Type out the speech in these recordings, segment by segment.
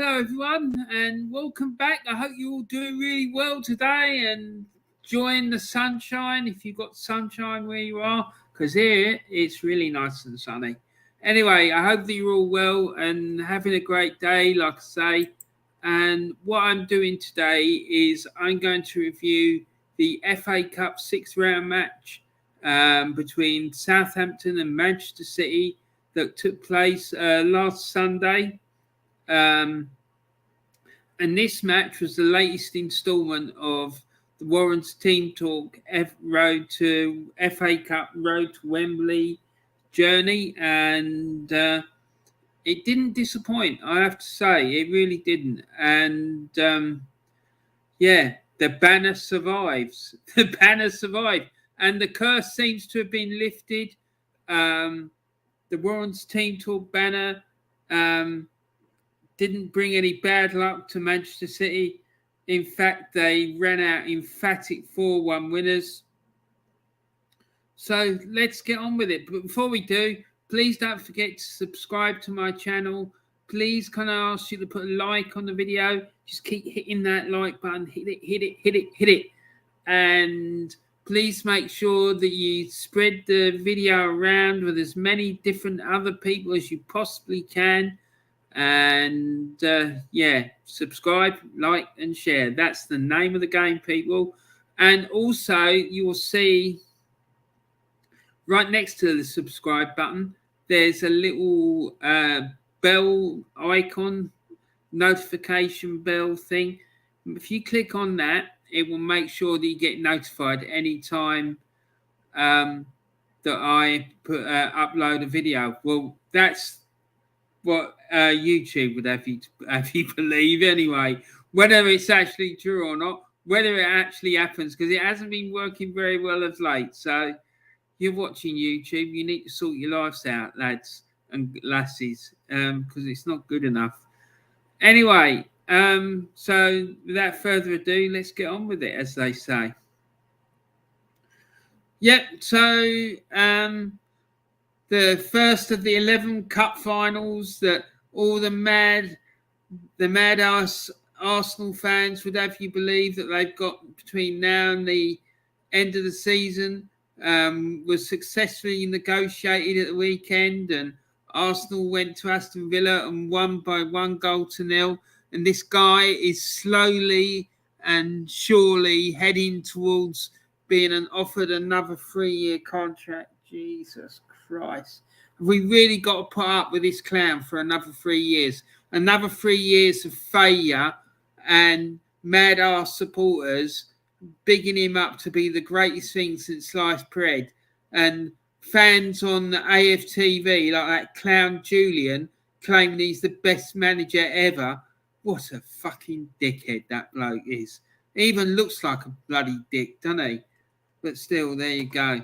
hello everyone, and welcome back. I hope you're all doing really well today and enjoying the sunshine if you've got sunshine where you are, because here it's really nice and sunny. Anyway, I hope that you're all well and having a great day, like I say. And what I'm doing today is I'm going to review the FA Cup sixth round match between Southampton and Manchester City that took place last Sunday. And this match was the latest instalment of the Warren's Team Talk Road to FA Cup Road to Wembley journey, and it didn't disappoint, I have to say. It really didn't. And the banner survives. The banner survived, and the curse seems to have been lifted. The Warren's Team Talk banner didn't bring any bad luck to Manchester City. In fact, they ran out emphatic 4-1 winners. So let's get on with it. But before we do, please don't forget to subscribe to my channel. Please can I ask you to put a like on the video? Just keep hitting that like button. Hit it. And please make sure that you spread the video around with as many different other people as you possibly can. And subscribe, like and share. That's the name of the game, people. And also you will see right next to the subscribe button there's a little bell icon, notification bell thing. If you click on that, it will make sure that you get notified anytime that I upload a video. Well, that's what YouTube would have you believe anyway, whether it's actually true or not, whether it actually happens, because it hasn't been working very well of late. So you're watching YouTube, you need to sort your lives out, lads and lasses, because it's not good enough. Anyway, so without further ado, let's get on with it, as they say. Yep, so the first of the 11 cup finals that all the mad ass Arsenal fans would have you believe that they've got between now and the end of the season was successfully negotiated at the weekend, and Arsenal went to Aston Villa and won by 1-0. And this guy is slowly and surely heading towards being offered another 3-year contract. Jesus Christ. Have we really got to put up with this clown for another 3 years? Another 3 years of failure and mad ass supporters bigging him up to be the greatest thing since sliced bread, and fans on the AFTV like that clown Julian claiming he's the best manager ever. What a fucking dickhead that bloke is. He even looks like a bloody dick, doesn't he? But still, there you go.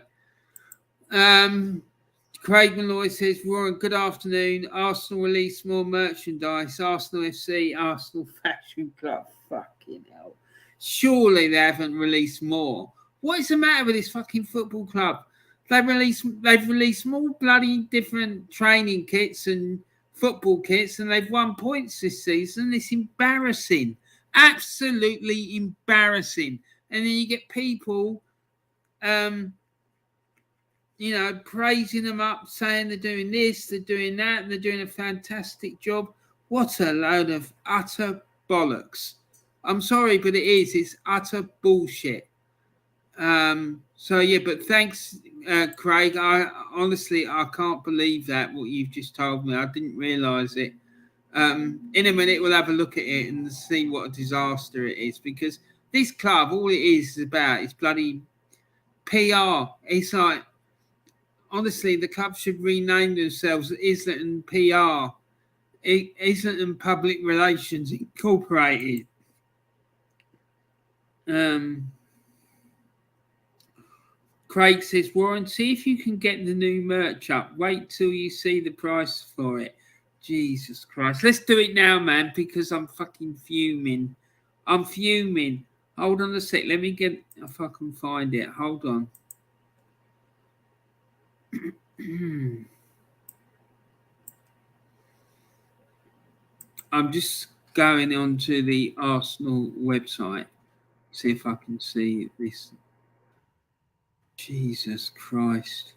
Craig Malloy says, Warren, good afternoon. Arsenal release more merchandise. Arsenal FC, Arsenal Fashion Club. Fucking hell. Surely they haven't released more. What is the matter with this fucking football club? They've released more bloody different training kits and football kits, and they've won points this season. It's embarrassing. Absolutely embarrassing. And then you get people praising them up, saying they're doing this, they're doing that, and they're doing a fantastic job. What a load of utter bollocks. I'm sorry, but it is. It's utter bullshit. But thanks, Craig. I can't believe that, what you've just told me. I didn't realise it. In a minute, we'll have a look at it and see what a disaster it is, because this club, all it is about is bloody PR. It's like, honestly, the club should rename themselves Islington PR, Islington Public Relations Incorporated. Craig says, Warren, see if you can get the new merch up. Wait till you see the price for it. Jesus Christ. Let's do it now, man, because I'm fucking fuming. I'm fuming. Hold on a sec. Let me get, if I can find it. Hold on. I'm just going onto the Arsenal website. See if I can see this. Jesus Christ.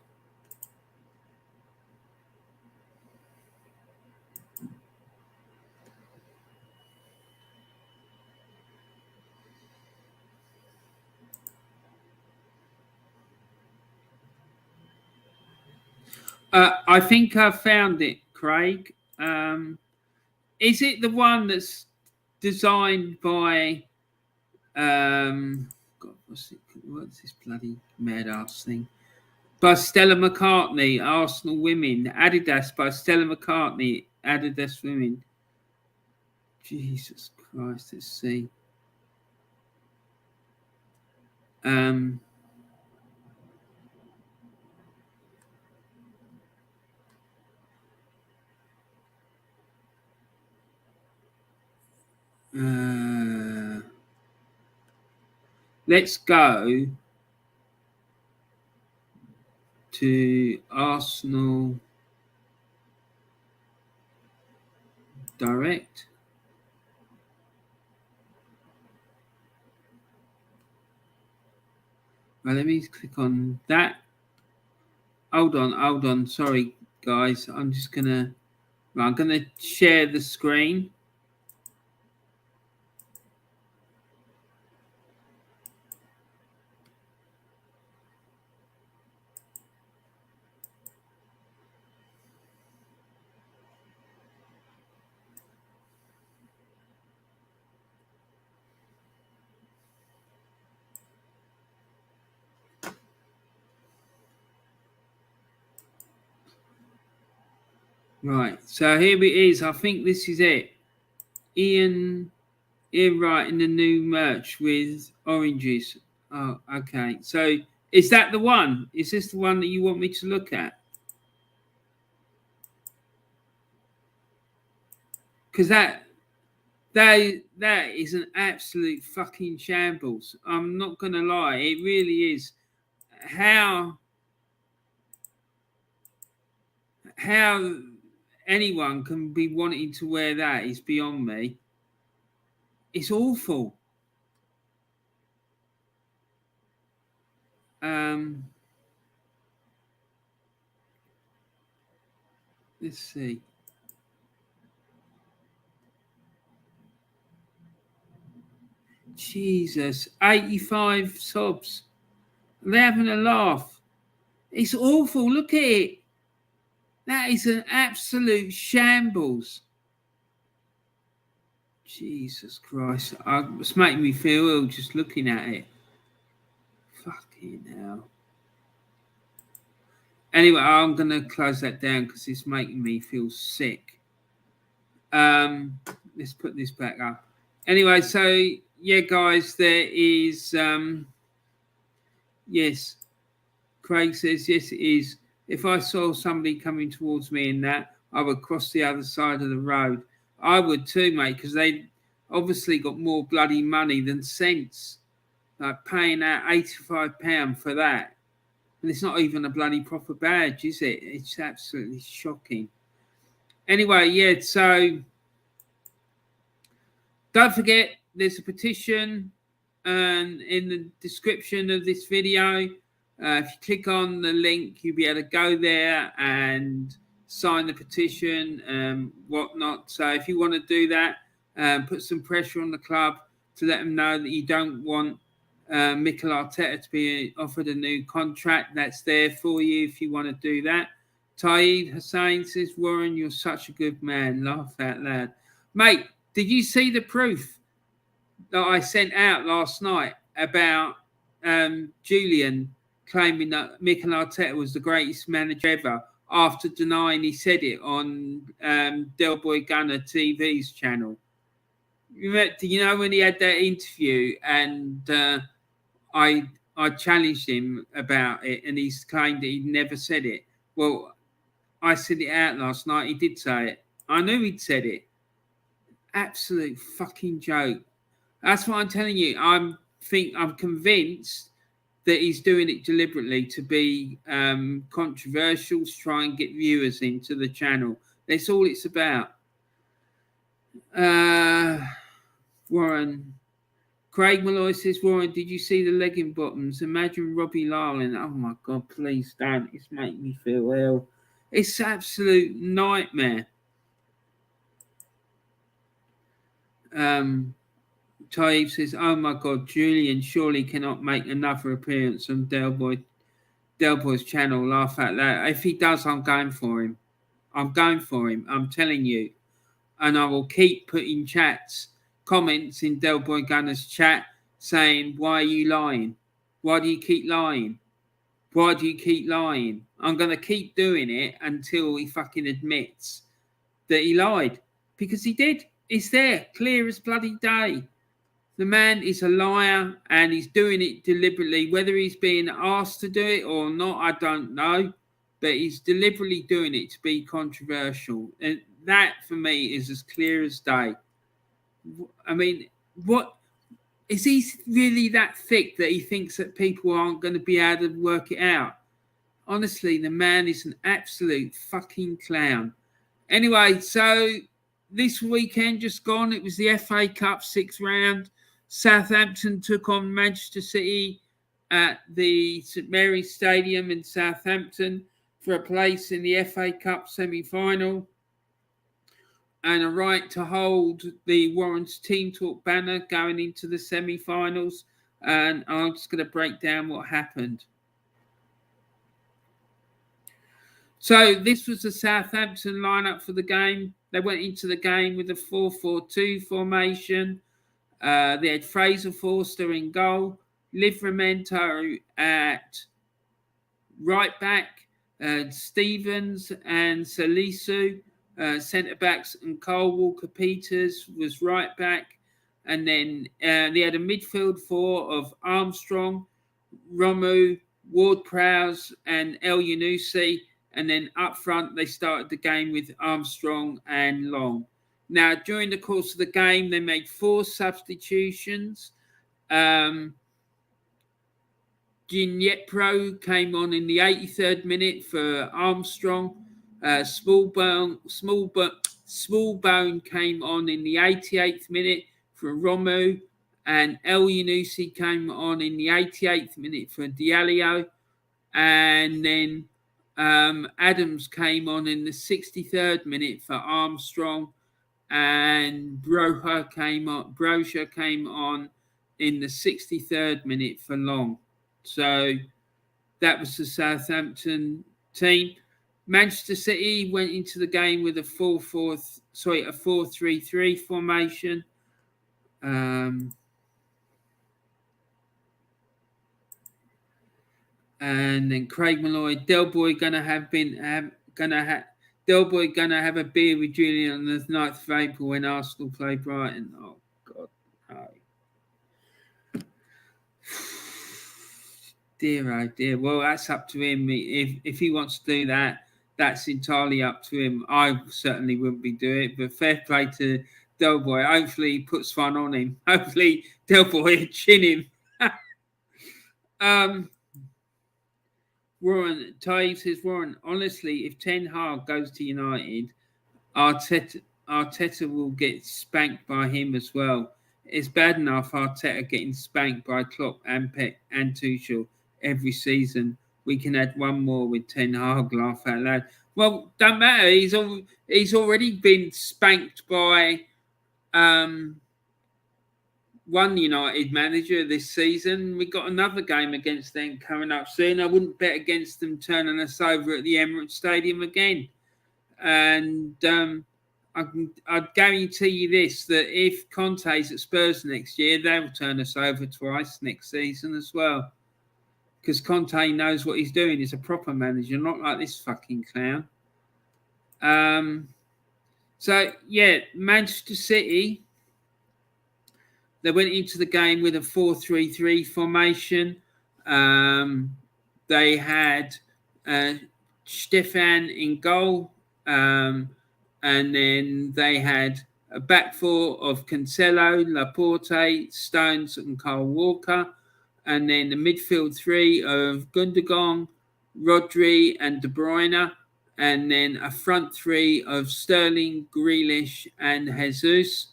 I think I found it, Craig. Is it the one that's designed by God, what's this bloody mad ass thing? By Stella McCartney, Arsenal Women, Adidas by Stella McCartney, Adidas Women. Jesus Christ, let's see. Let's go to Arsenal Direct. Right, let me click on that. Hold on. Sorry, guys. I'm gonna share the screen. Right, so here it is. I think this is it. Ian Wright in the new merch with oranges. Oh, okay. So is that the one? Is this the one that you want me to look at? Because that is an absolute fucking shambles. I'm not gonna lie, it really is. How anyone can be wanting to wear that is beyond me. It's awful. Let's see. Jesus, 85 sobs. They're having a laugh. It's awful. Look at it. That is an absolute shambles. Jesus Christ. It's making me feel ill just looking at it. Fucking hell. Anyway, I'm going to close that down because it's making me feel sick. Let's put this back up. Anyway, so, yeah, guys, there is... yes. Craig says, yes, it is. If I saw somebody coming towards me in that, I would cross the other side of the road. I would too, mate, because they obviously got more bloody money than sense. Like paying out £85 for that. And it's not even a bloody proper badge, is it? It's absolutely shocking. Anyway, yeah, so don't forget, there's a petition in the description of this video. If you click on the link, you'll be able to go there and sign the petition, whatnot. So if you want to do that, put some pressure on the club to let them know that you don't want Mikel Arteta to be offered a new contract. That's there for you if you want to do that. Taid Hussain says, Warren, you're such a good man. Laugh out loud. Mate, did you see the proof that I sent out last night about Julian claiming that Mikel Arteta was the greatest manager ever after denying he said it on Del Boy Gunner TV's channel? Do you know when he had that interview and I challenged him about it and he's claimed that he'd never said it? Well, I said it out last night. He did say it. I knew he'd said it. Absolute fucking joke. That's what I'm telling you. I'm convinced that he's doing it deliberately to be controversial, to try and get viewers into the channel. That's all it's about. Warren. Craig Malloy says, Warren, did you see the legging bottoms? Imagine Robbie Larlin. Oh my God, please don't. It's making me feel ill. It's absolute nightmare. Taib says, oh my God, Julian surely cannot make another appearance on Del Boy's channel. Laugh at that. If he does, I'm going for him. I'm telling you. And I will keep putting comments in Del Boy Gunner's chat saying, why are you lying? Why do you keep lying? Why do you keep lying? I'm going to keep doing it until he fucking admits that he lied. Because he did. It's there, clear as bloody day. The man is a liar and he's doing it deliberately. Whether he's being asked to do it or not, I don't know. But he's deliberately doing it to be controversial. And that, for me, is as clear as day. I mean, what is he really that thick that he thinks that people aren't going to be able to work it out? Honestly, the man is an absolute fucking clown. Anyway, so this weekend just gone, it was the FA Cup 6th round. Southampton took on Manchester City at the St Mary's Stadium in Southampton for a place in the FA Cup semi-final and a right to hold the Warren's Team Talk banner going into the semi-finals. And I'm just going to break down what happened. So this was the Southampton lineup for the game. They went into the game with a 4-4-2 formation. They had Fraser Forster in goal, Livramento at right back, Stevens and Salisu, centre-backs, and Cole Walker-Peters was right back. And then they had a midfield four of Armstrong, Romu, Ward-Prowse and El Yunusi. And then up front, they started the game with Armstrong and Long. Now, during the course of the game, they made 4 substitutions. Ginepro came on in the 83rd minute for Armstrong. Smallbone came on in the 88th minute for Romu. And El Yunusi came on in the 88th minute for Diallo. And then Adams came on in the 63rd minute for Armstrong. And Broja came on in the 63rd minute for Long. So that was the Southampton team. Manchester City went into the game with a 4-3-3 formation. And then Craig Malloy, Del Boy gonna have a beer with Julian on the 9th of April when Arsenal play Brighton. Oh, God, no. Dear, oh dear. Well, that's up to him. If he wants to do that, that's entirely up to him. I certainly wouldn't be doing it, but fair play to Del Boy. Hopefully he puts fun on him. Hopefully Del Boy will chin him. Warren, Ty says, Warren, honestly, if Ten Hag goes to United, Arteta will get spanked by him as well. It's bad enough Arteta getting spanked by Klopp and Pep and Tuchel every season. We can add one more with Ten Hag, laugh out loud. Well, don't matter. He's already been spanked by one United manager this season. We got another game against them coming up soon. I wouldn't bet against them turning us over at the Emirates Stadium again. And I'd guarantee you this, that if Conte's at Spurs next year, they'll turn us over twice next season as well. Because Conte knows what he's doing. He's a proper manager, not like this fucking clown. So, yeah, Manchester City, they went into the game with a 4-3-3 formation. They had Stefan in goal. And then they had a back four of Cancelo, Laporte, Stones and Kyle Walker. And then the midfield three of Gundogan, Rodri and De Bruyne. and then a front three of Sterling, Grealish, and Jesus.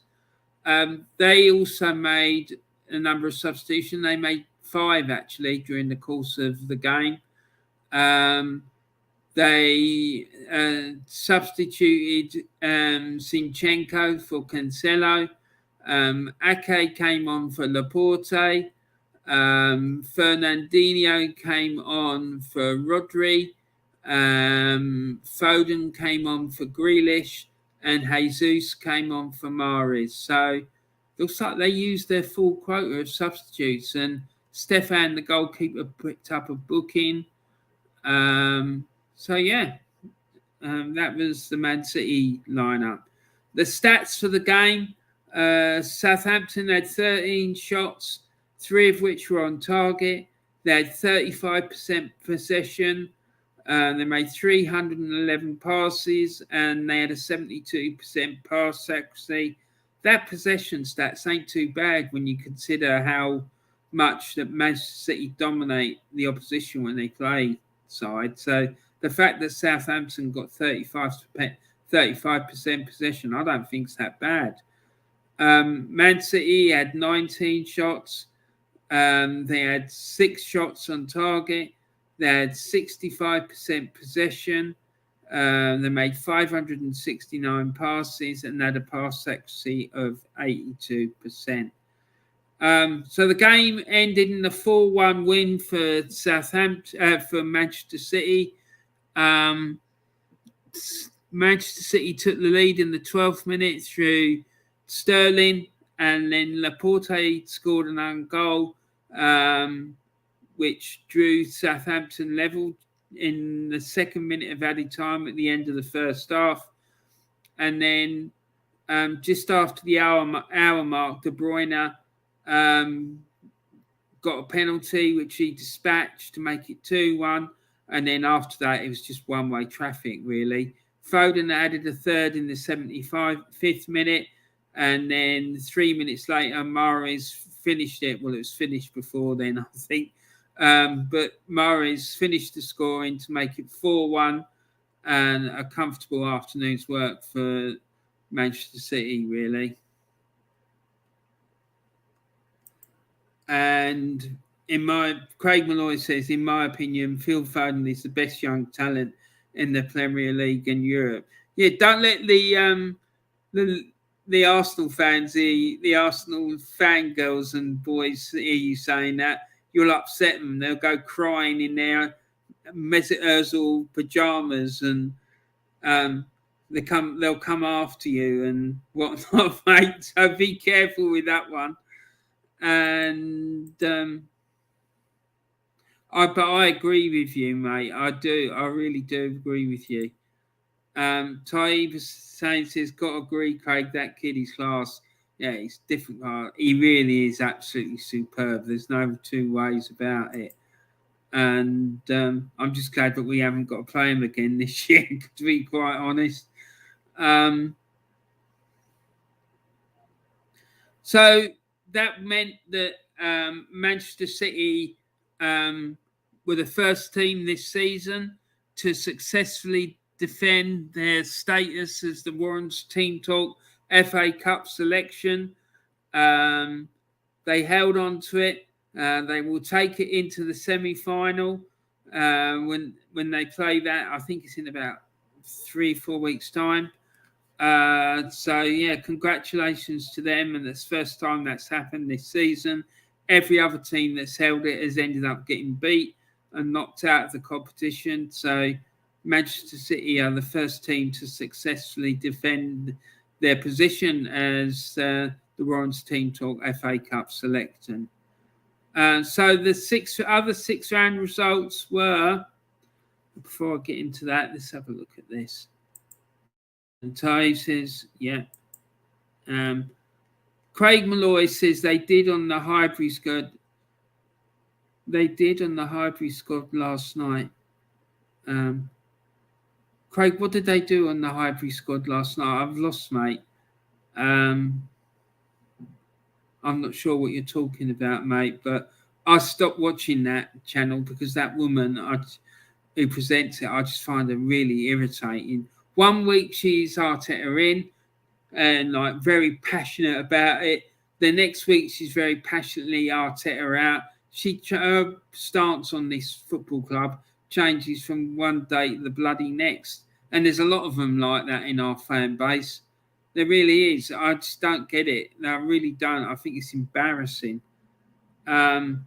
They also made a number of substitutions. They made 5 actually during the course of the game. They substituted Zinchenko for Cancelo. Ake came on for Laporte. Fernandinho came on for Rodri. Foden came on for Grealish. And Jesus came on for Mahrez. So looks like they used their full quota of substitutes. And Stefan, the goalkeeper, picked up a booking. So yeah, that was the Man City lineup. The stats for the game: Southampton had 13 shots, 3 of which were on target. They had 35% possession. They made 311 passes, and they had a 72% pass accuracy. That possession stats ain't too bad when you consider how much that Manchester City dominate the opposition when they play side. So the fact that Southampton got 35% possession, I don't think it's that bad. Man City had 19 shots. They had 6 shots on target. They had 65% possession. They made 569 passes and had a pass accuracy of 82%. So the game ended in a 4-1 win for Southampton, for Manchester City. Manchester City took the lead in the 12th minute through Sterling, and then Laporte scored an own goal, which drew Southampton level in the 2nd minute of added time at the end of the first half. And then just after the hour mark, De Bruyne got a penalty, which he dispatched to make it 2-1. And then after that, it was just one-way traffic, really. Foden added a third in the 75th minute. And then 3 minutes later, Mahrez finished it. Well, it was finished before then, I think. But Mahrez finished the scoring to make it 4-1, and a comfortable afternoon's work for Manchester City, really. And Craig Malloy says, in my opinion, Phil Foden is the best young talent in the Premier League and Europe. Yeah, don't let the Arsenal fans, the Arsenal fangirls and boys hear you saying that. You'll upset them. They'll go crying in their Mesut Ozil pajamas, and they'll come after you and whatnot, mate. So be careful with that one. And but I agree with you, mate. I do. I really do agree with you. Taib says, got to agree, Craig, that kid is class. Yeah, he's different. He really is absolutely superb. There's no 2 ways about it. And I'm just glad that we haven't got to play him again this year, to be quite honest. So that meant that Manchester City were the first team this season to successfully defend their status as the Warren's Team Talk FA Cup selection. They held on to it. They will take it into the semi-final when they play that. I think it's in about 3-4 weeks' time. So, yeah, congratulations to them. And it's the first time that's happened this season. Every other team that's held it has ended up getting beat and knocked out of the competition. So Manchester City are the first team to successfully defend their position as the Warren's Team Talk FA Cup selection. So the other 6-round results were, before I get into that, let's have a look at this. And Ty says, yeah. Craig Malloy says they did on the Highbury squad. They did on the Highbury squad last night. Craig, what did they do on the Highbury squad last night? I've lost, mate. I'm not sure what you're talking about, mate, but I stopped watching that channel because that woman, who presents it, I just find her really irritating. One week she's Arteta in and like very passionate about it. The next week she's very passionately Arteta out. Her stance on this football club changes from one day to the bloody next. And there's a lot of them like that in our fan base. There really is. I just don't get it. No, I really don't. I think it's embarrassing. Taib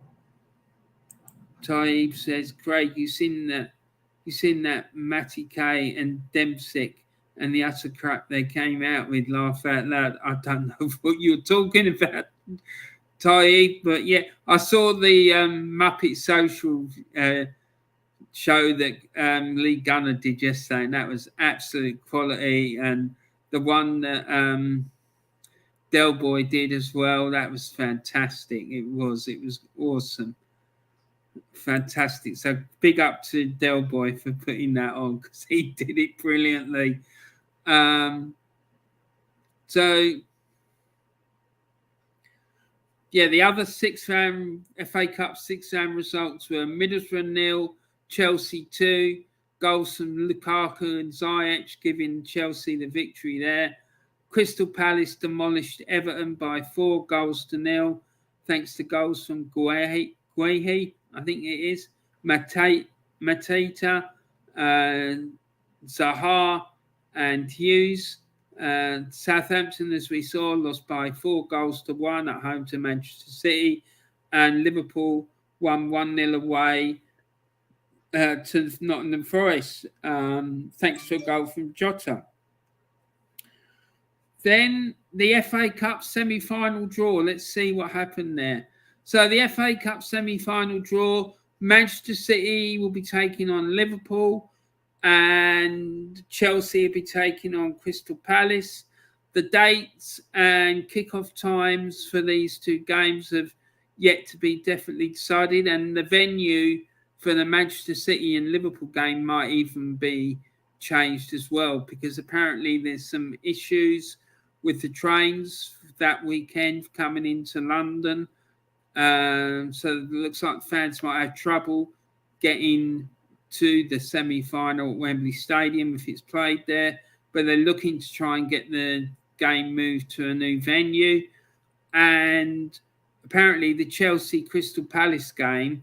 says, Craig, you seen that Matty K and Dempsey and the utter crap they came out with, laugh out loud. I don't know what you're talking about, Taib, but yeah, I saw the Muppet Social show that Lee Gunner did yesterday, and that was absolute quality. And the one that Del Boy did as well, that was fantastic. It was awesome. Fantastic. So big up to Del Boy for putting that on, because he did it brilliantly. So yeah, the other FA Cup 6-round results were Middlesbrough 0, Chelsea 2, goals from Lukaku and Ziyech giving Chelsea the victory there. Crystal Palace demolished Everton by 4 goals to 0, thanks to goals from Guehi, I think it is, Mateta, Zaha and Hughes. Southampton, as we saw, lost by 4 goals to 1 at home to Manchester City. And Liverpool won 1-0 away to Nottingham Forest, thanks to a goal from Jota. Then the FA Cup semi-final draw. Let's see what happened there. So the FA Cup semi-final draw, Manchester City will be taking on Liverpool and Chelsea will be taking on Crystal Palace. The dates and kick-off times for these 2 games have yet to be definitely decided, and the venue for the Manchester City and Liverpool game might even be changed as well, because apparently there's some issues with the trains that weekend coming into London. So it looks like fans might have trouble getting to the semi-final at Wembley Stadium if it's played there, but they're looking to try and get the game moved to a new venue. And apparently the Chelsea Crystal Palace game,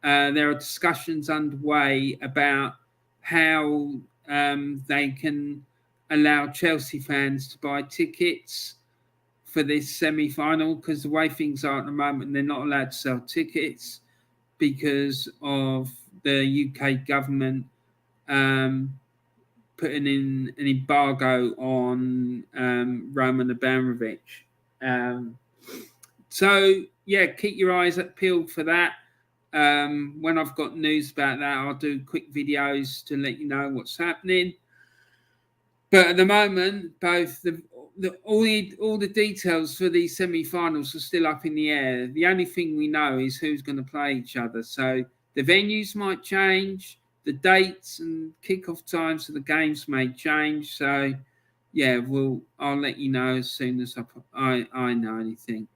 there are discussions underway about how they can allow Chelsea fans to buy tickets for this semi-final, because the way things are at the moment, they're not allowed to sell tickets because of the UK government putting in an embargo on Roman Abramovich. So, yeah, keep your eyes peeled for that. When I've got news about that, I'll do quick videos to let you know what's happening. But at the moment, both all the details for these semi-finals are still up in the air. The only thing we know is who's going to play each other. So the venues might change, the dates and kickoff times of the games may change. So yeah, I'll let you know as soon as I know anything.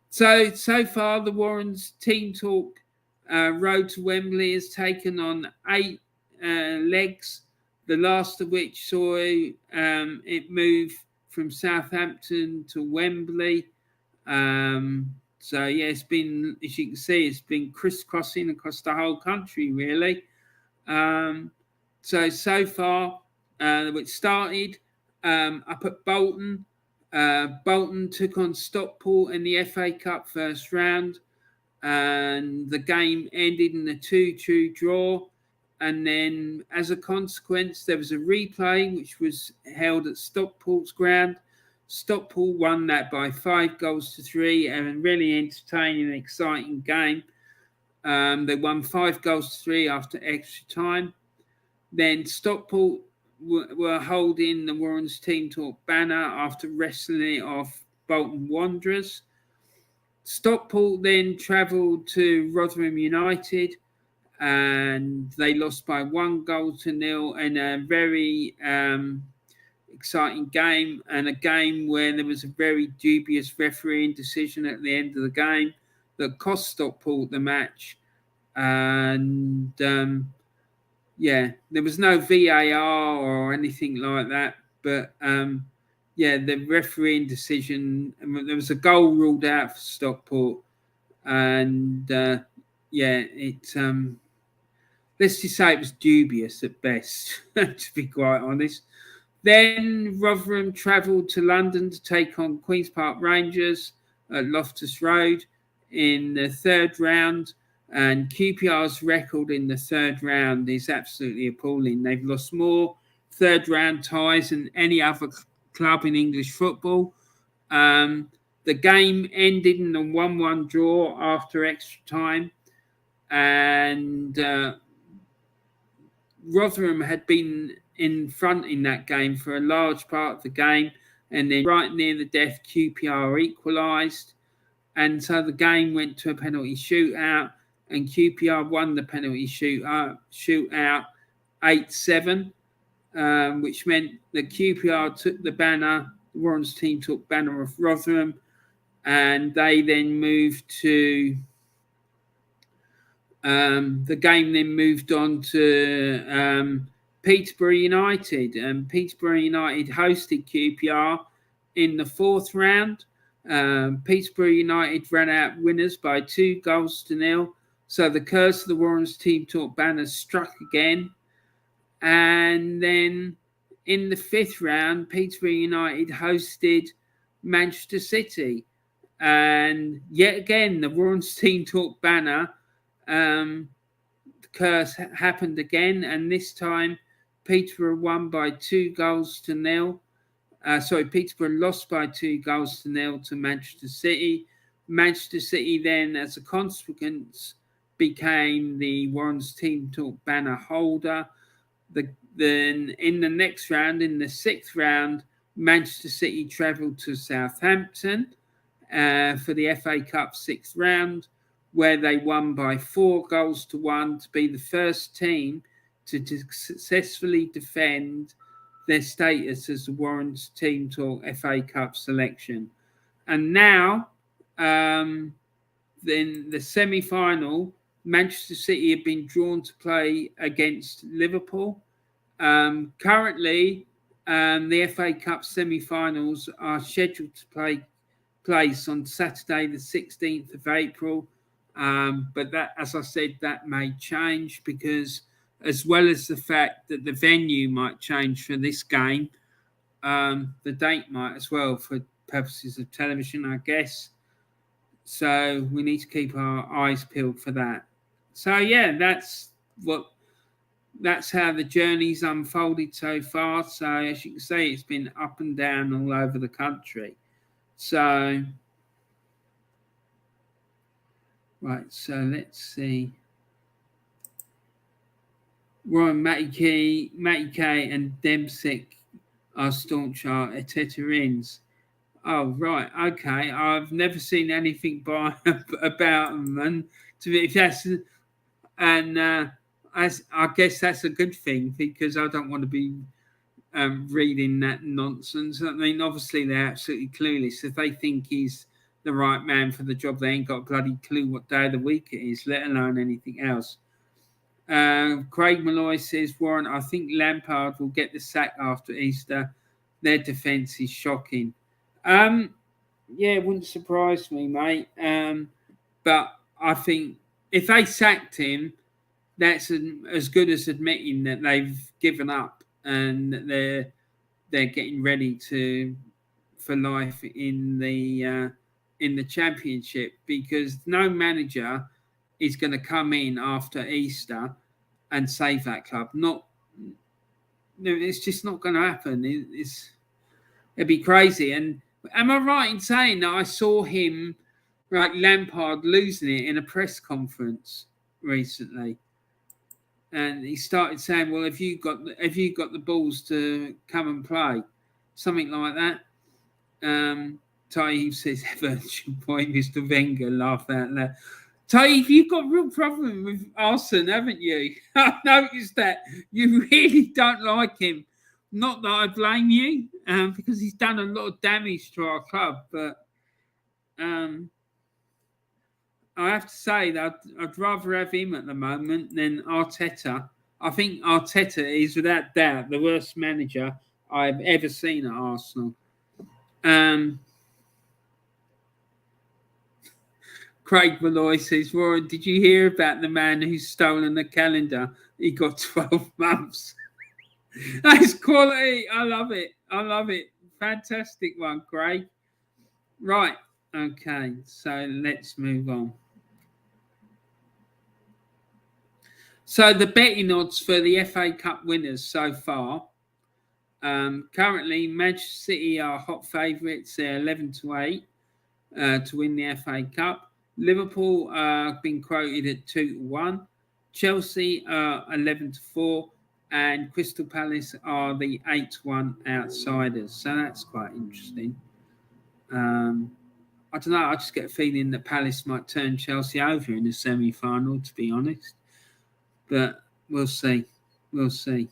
So far, the Warrens Team Talk road to Wembley has taken on 8 legs, the last of which saw it move from Southampton to Wembley. So yeah, it's been, as you can see, it's been crisscrossing across the whole country, really. So far, it started up at Bolton. Bolton took on Stockport in the FA Cup first round, and the game ended in a 2-2 draw. And then, as a consequence, there was a replay which was held at Stockport's ground. Stockport won that by 5 goals to 3, and a really entertaining and exciting game. They won 5 goals to 3 after extra time. Then Stockport were holding the Warrens Team Talk banner after wrestling it off Bolton Wanderers. Stockport then travelled to Rotherham United, and they lost by 1 goal to 0 in a very exciting game, and a game where there was a very dubious refereeing decision at the end of the game that cost Stockport the match. And there was no VAR or anything like that, but the refereeing decision, there was a goal ruled out for Stockport, and let's just say it was dubious at best, to be quite honest. Then Rotherham travelled to London to take on Queen's Park Rangers at Loftus Road in the third round. And QPR's record in the third round is absolutely appalling. They've lost more third round ties than any other club in English football. The game ended in a 1-1 draw after extra time. And Rotherham had been in front in that game for a large part of the game. And then right near the death, QPR equalised. And so the game went to a penalty shootout. And QPR won the penalty shootout 8-7, which meant that QPR took the banner, the Warren's team took banner of Rotherham, and they then moved to, the game then moved on to Peterborough United. And Peterborough United hosted QPR in the fourth round. Peterborough United ran out winners by 2-0. So the curse of the Warren's team talk banner struck again. And then in the fifth round, Peterborough United hosted Manchester City. And yet again, the Warren's team talk banner, the curse happened again. And this time, Peterborough won by 2-0. Peterborough lost by 2-0 to Manchester City. Manchester City then, as a consequence, became the Warren's team talk banner holder. Then in the next round, in the sixth round, Manchester City travelled to Southampton for the FA Cup sixth round, where they won by 4-1 to be the first team to successfully defend their status as the Warren's team talk FA Cup selection. And now, then the semi-final, Manchester City have been drawn to play against Liverpool. Currently, the FA Cup semi-finals are scheduled to take place on Saturday, the 16th of April. But that, as I said, that may change because, as well as the fact that the venue might change for this game, the date might as well for purposes of television, I guess. So we need to keep our eyes peeled for that. So that's how the journey's unfolded so far. So as you can see, it's been up and down all over the country. So right, so let's see. Ryan, Matty K and Demsick are staunch Arteta ins. Oh, right. Okay. I've never seen anything about them. And I guess that's a good thing because I don't want to be reading that nonsense. I mean, obviously, they're absolutely clueless. If they think he's the right man for the job, they ain't got a bloody clue what day of the week it is, let alone anything else. Craig Malloy says, Warren, I think Lampard will get the sack after Easter. Their defence is shocking. It wouldn't surprise me, mate. But I think if they sacked him, that's as good as admitting that they've given up and that they're getting ready for life in the Championship, because no manager is going to come in after Easter and save that club. It's just not going to happen. It'd be crazy. And am I right in saying that I saw him, like Lampard, losing it in a press conference recently? And he started saying, "Well, have you got the balls to come and play?" Something like that. Taib says, "Heavens, your point, Mr. Wenger." Laugh out loud. Taib, you've got a real problem with Arsene, haven't you? I've noticed that you really don't like him. Not that I blame you, because he's done a lot of damage to our club. But I have to say that I'd rather have him at the moment than Arteta. I think Arteta is without doubt the worst manager I've ever seen at Arsenal. Craig Malloy says, Warren, did you hear about the man who's stolen the calendar? He got 12 months. That's quality. I love it. I love it. Fantastic one, Craig. Right. Okay. So let's move on. So the betting odds for the FA Cup winners so far. Currently, Manchester City are hot favourites. They're 11-8 to win the FA Cup. Liverpool have been quoted at 2-1. Chelsea are 11-4. And Crystal Palace are the 8-1 outsiders. So that's quite interesting. I don't know. I just get a feeling that Palace might turn Chelsea over in the semi-final, to be honest. But we'll see. We'll see.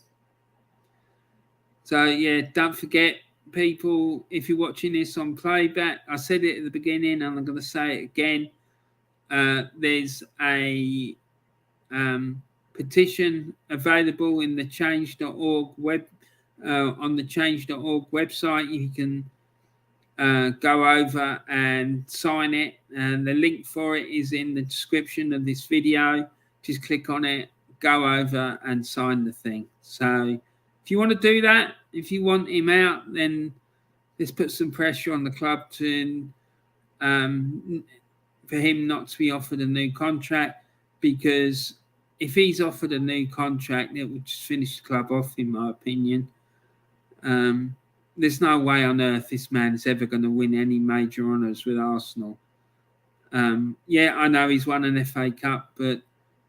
So, yeah, don't forget, people, if you're watching this on playback, I said it at the beginning and I'm going to say it again. There's a petition available in the change.org on the change.org website. You can go over and sign it, and the link for it is in the description of this video. Just click on it, go over and sign the thing. So if you want to do that, if you want him out, then let's put some pressure on the club to for him not to be offered a new contract, because if he's offered a new contract, it would just finish the club off, in my opinion. There's no way on earth this man is ever going to win any major honours with Arsenal. Yeah, I know he's won an FA Cup, but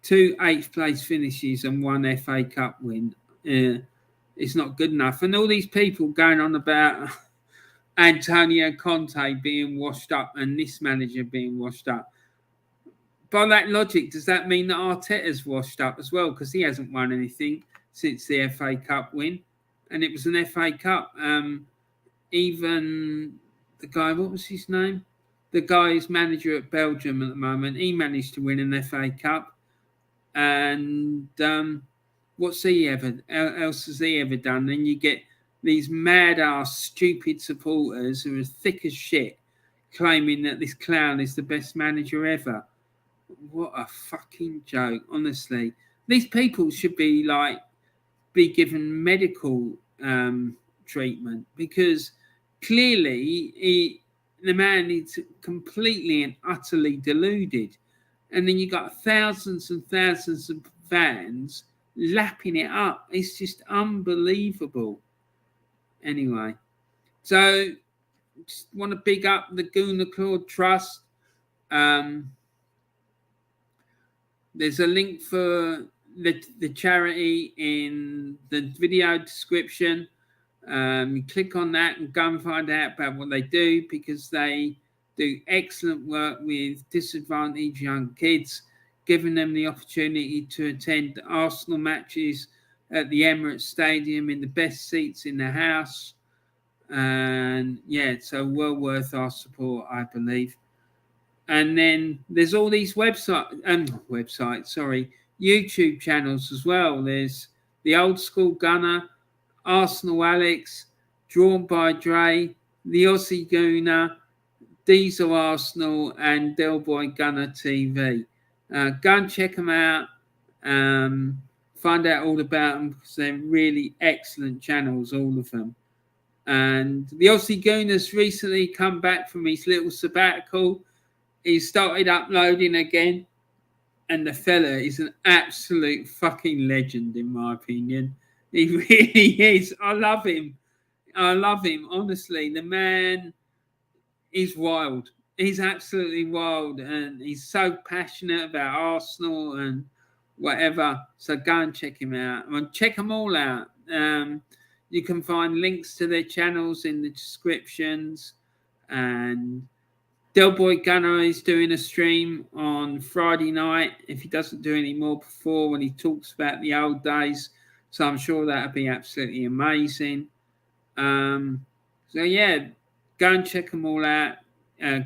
2 8th place finishes and 1 FA Cup win, it's not good enough. And all these people going on about Antonio Conte being washed up and this manager being washed up. By that logic, does that mean that Arteta's washed up as well? Because he hasn't won anything since the FA Cup win. And it was an FA Cup. Even the guy, what was his name? The guy who's manager at Belgium at the moment, he managed to win an FA Cup. And what's he else has he ever done? Then you get these mad-ass, stupid supporters who are thick as shit claiming that this clown is the best manager ever. What a fucking joke, honestly. These people should be given medical treatment, because clearly the man is completely and utterly deluded. And then you got thousands and thousands of fans lapping it up. It's just unbelievable. Anyway, so just want to big up the Gooner Claude Trust. There's a link for the charity in the video description. You click on that and go and find out about what they do, because they do excellent work with disadvantaged young kids, giving them the opportunity to attend Arsenal matches at the Emirates Stadium in the best seats in the house. And yeah, so well worth our support, I believe. And then there's all these YouTube channels as well. There's the Old Skool Gunner, Arsenal Alex, Drawn by Dre, the Aussie Gooner, Diesel Arsenal, and Del Boy Gunner TV. Go and check them out. Find out all about them, because they're really excellent channels, all of them. And the Aussie Gooner's recently come back from his little sabbatical. He started uploading again, and the fella is an absolute fucking legend, in my opinion. He really is. I love him. Honestly, the man is wild. He's absolutely wild, and he's so passionate about Arsenal and whatever. So go and check him out. And check them all out. You can find links to their channels in the descriptions. And Del Boy Gunner is doing a stream on Friday night, if he doesn't do any more before, when he talks about the old days. So I'm sure that'll be absolutely amazing. So yeah, go and check them all out.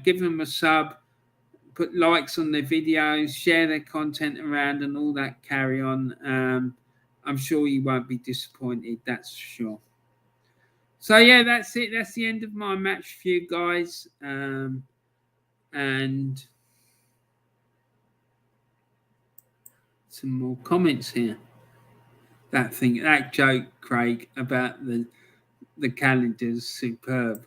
Give them a sub, put likes on their videos, share their content around, and all that carry on. I'm sure you won't be disappointed. That's for sure. So yeah, that's it. That's the end of my match review, guys. And some more comments here. That joke, Craig, about the calendar's superb.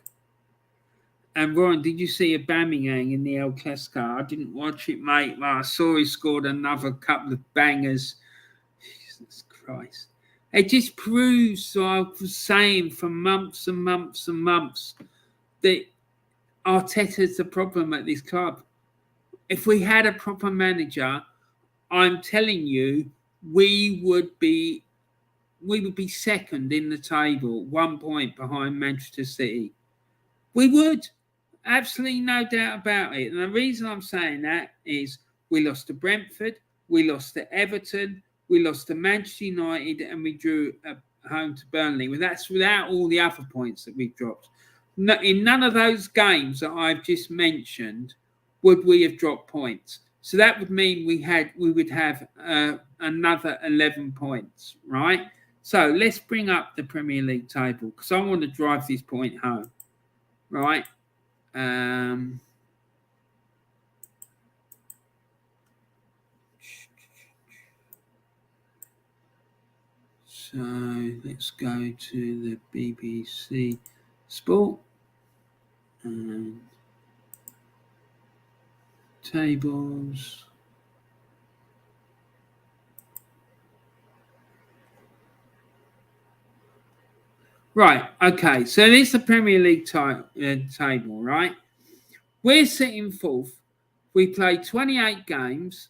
And Ron, did you see Aubameyang in the El Clasico? I didn't watch it, mate. But I saw he scored another couple of bangers. Jesus Christ. It just proves what I was saying for months and months and months that Arteta's the problem at this club. If we had a proper manager, I'm telling you, we would be second in the table, 1 point behind Manchester City. We would. Absolutely no doubt about it. And the reason I'm saying that is we lost to Brentford, we lost to Everton, we lost to Manchester United, and we drew at home to Burnley. Well, that's without all the other points that we've dropped. In none of those games that I've just mentioned would we have dropped points. So that would mean we would have another 11 points, right? So let's bring up the Premier League table because I want to drive this point home, right? So let's go to the BBC Sport and tables. Right, okay, so this is the Premier League table, right? We're sitting fourth. We played 28 games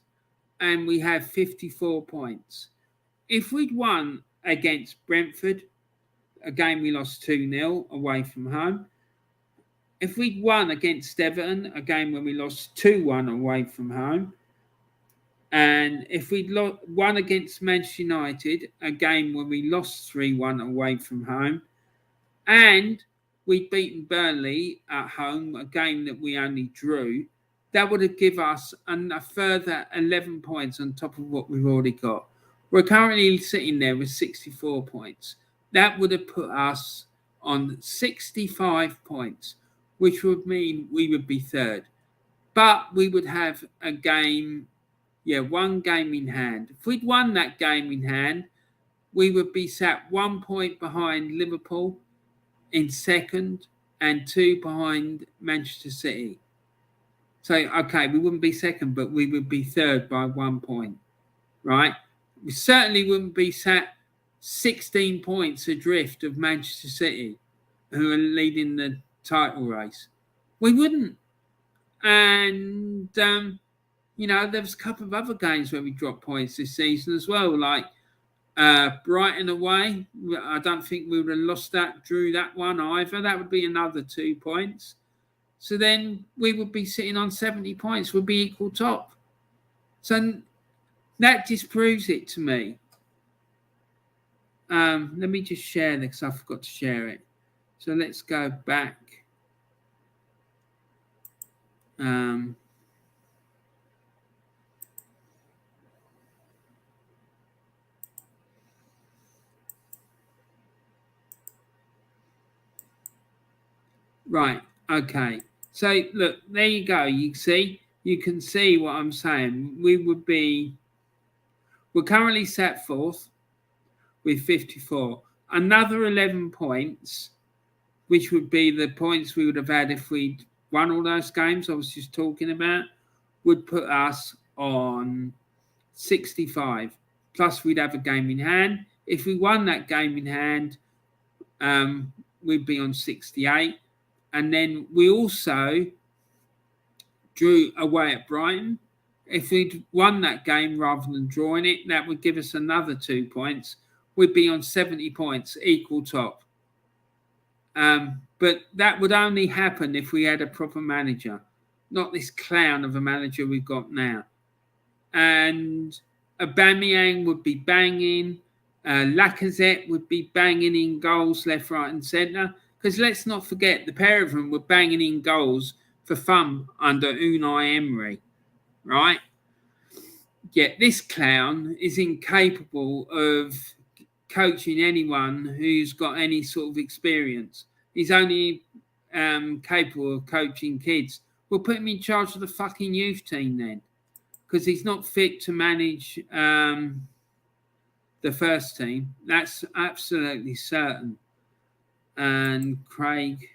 and we have 54 points. If we'd won against Brentford, a game we lost 2-0 away from home. If we'd won against Everton, a game when we lost 2-1 away from home. And if we'd won against Manchester United, a game when we lost 3-1 away from home. And we'd beaten Burnley at home, a game that we only drew, that would have given us a further 11 points on top of what we've already got. We're currently sitting there with 64 points. That would have put us on 65 points, which would mean we would be third. But we would have a game, one game in hand. If we'd won that game in hand, we would be sat 1 point behind Liverpool in second and 2 behind Manchester City. So, okay, we wouldn't be second, but we would be third by 1 point, right? We certainly wouldn't be sat 16 points adrift of Manchester City, who are leading the title race. We wouldn't. And, there was a couple of other games where we dropped points this season as well, like Brighton away. I don't think we would have lost that, drew that one either. That would be another 2 points. So then we would be sitting on 70 points, would be equal top. So that just proves it to me. Let me just share this. I forgot to share it. So let's go back. Right. Okay. So look, there you go. You can see what I'm saying. We're currently set fourth with 54. Another 11 points, which would be the points we would have had if we'd won all those games I was just talking about, would put us on 65. Plus we'd have a game in hand. If we won that game in hand, we'd be on 68. And then we also drew away at Brighton. If we'd won that game rather than drawing it, that would give us another 2 points. We'd be on 70 points, equal top. But that would only happen if we had a proper manager, not this clown of a manager we've got now. And Aubameyang would be banging. Lacazette would be banging in goals left, right and centre. Because let's not forget, the pair of them were banging in goals for fun under Unai Emery, right? Yet this clown is incapable of coaching anyone who's got any sort of experience. He's only capable of coaching kids. We'll put him in charge of the fucking youth team then, because he's not fit to manage the first team. That's absolutely certain. And Craig.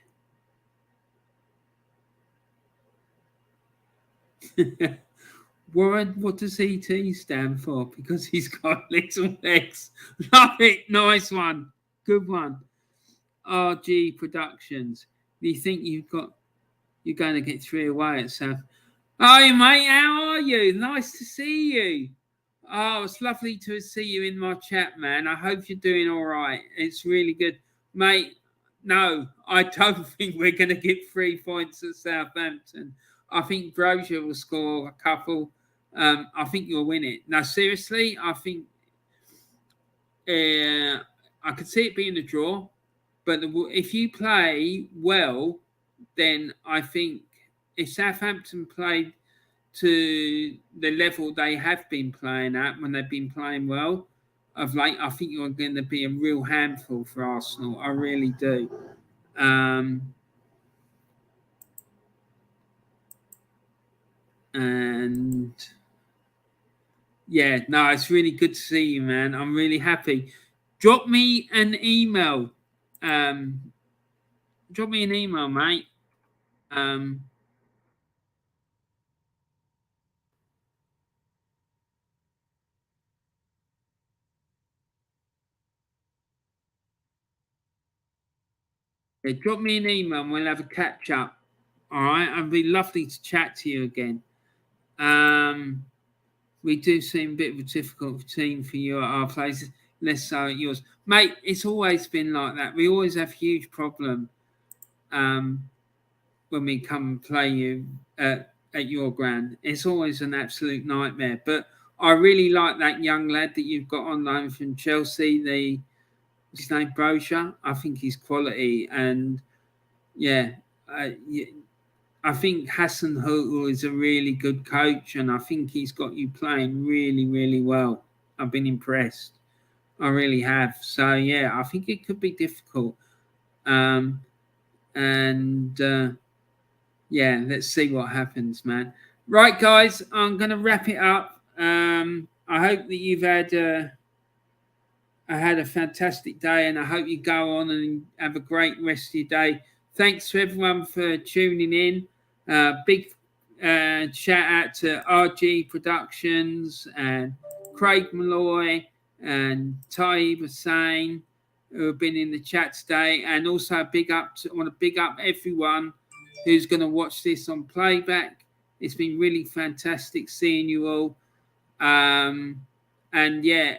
Warren, what does ET stand for? Because he's got little legs. Love it. Nice one. Good one. RG Productions. Do you think you're going to get 3 away at South? Hi, mate. How are you? Nice to see you. Oh, it's lovely to see you in my chat, man. I hope you're doing all right. It's really good. Mate, no, I don't think we're going to get 3 points at Southampton. I think Brozier will score a couple. I think you'll win it. No, seriously, I think I could see it being a draw. But if you play well, then I think if Southampton played to the level they have been playing at when they've been playing well of late, I think you're going to be a real handful for Arsenal. I really do. And yeah, no, it's really good to see you, man. I'm really happy. Drop me an email. Drop me an email, mate. Yeah, drop me an email and we'll have a catch up. All right, it'd be lovely to chat to you again. We do seem a bit of a difficult team for you at our places, less so at yours, mate. It's always been like that. We always have huge problem when we come and play you at your ground. It's always an absolute nightmare. But I really like that young lad that you've got on loan from Chelsea. His name Brozier. I think he's quality, and yeah, I think Hassan Hotel is a really good coach, and I think he's got you playing really, really well. I've been impressed. I really have. So yeah, I think it could be difficult. Yeah, let's see what happens, man. Right, guys, I'm going to wrap it up. I hope that you've had a fantastic day, and I hope you go on and have a great rest of your day. Thanks to everyone for tuning in. Big shout out to RG Productions and Craig Malloy and Taib Hussain, who have been in the chat today, and also I want to big up everyone who's going to watch this on playback. It's been really fantastic seeing you all. And yeah,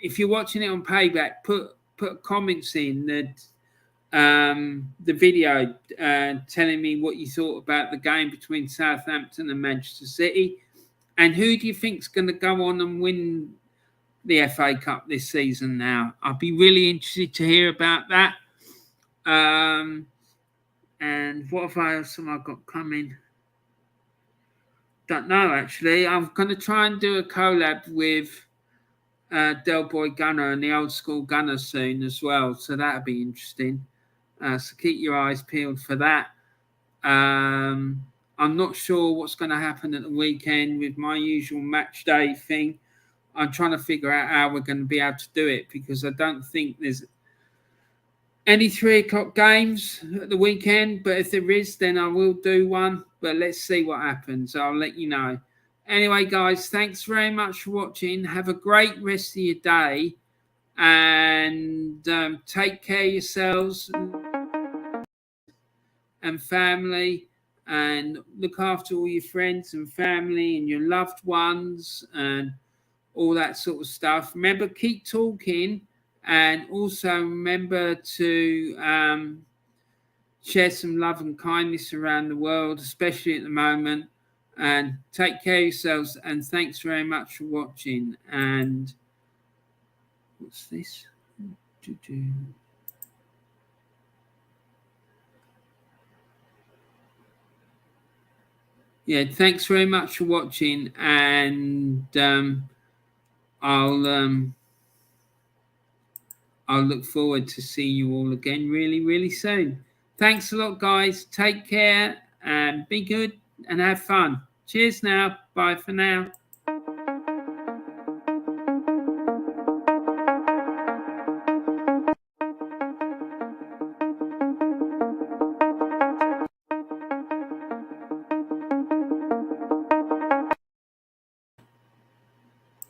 if you're watching it on playback, put comments in the video telling me what you thought about the game between Southampton and Manchester City, and who do you think's going to go on and win the FA Cup this season now. I'd be really interested to hear about that. And what else have I got coming? Don't know, actually. I'm going to try and do a collab with Del Boy Gunner and the Old School Gunner soon as well. So that'll be interesting. So keep your eyes peeled for that. I'm not sure what's going to happen at the weekend with my usual match day thing. I'm trying to figure out how we're going to be able to do it, because I don't think there's any 3 o'clock games at the weekend. But if there is, then I will do one. But let's see what happens. I'll let you know. Anyway, guys, thanks very much for watching. Have a great rest of your day. And take care of yourselves and family. And look after all your friends and family and your loved ones and all that sort of stuff. Remember, keep talking, and also remember to share some love and kindness around the world, especially at the moment. And take care of yourselves, and thanks very much for watching. And what's this? Yeah, thanks very much for watching, and I'll I'll look forward to seeing you all again really, really soon. Thanks a lot, guys. Take care and be good and have fun. Cheers now. Bye for now.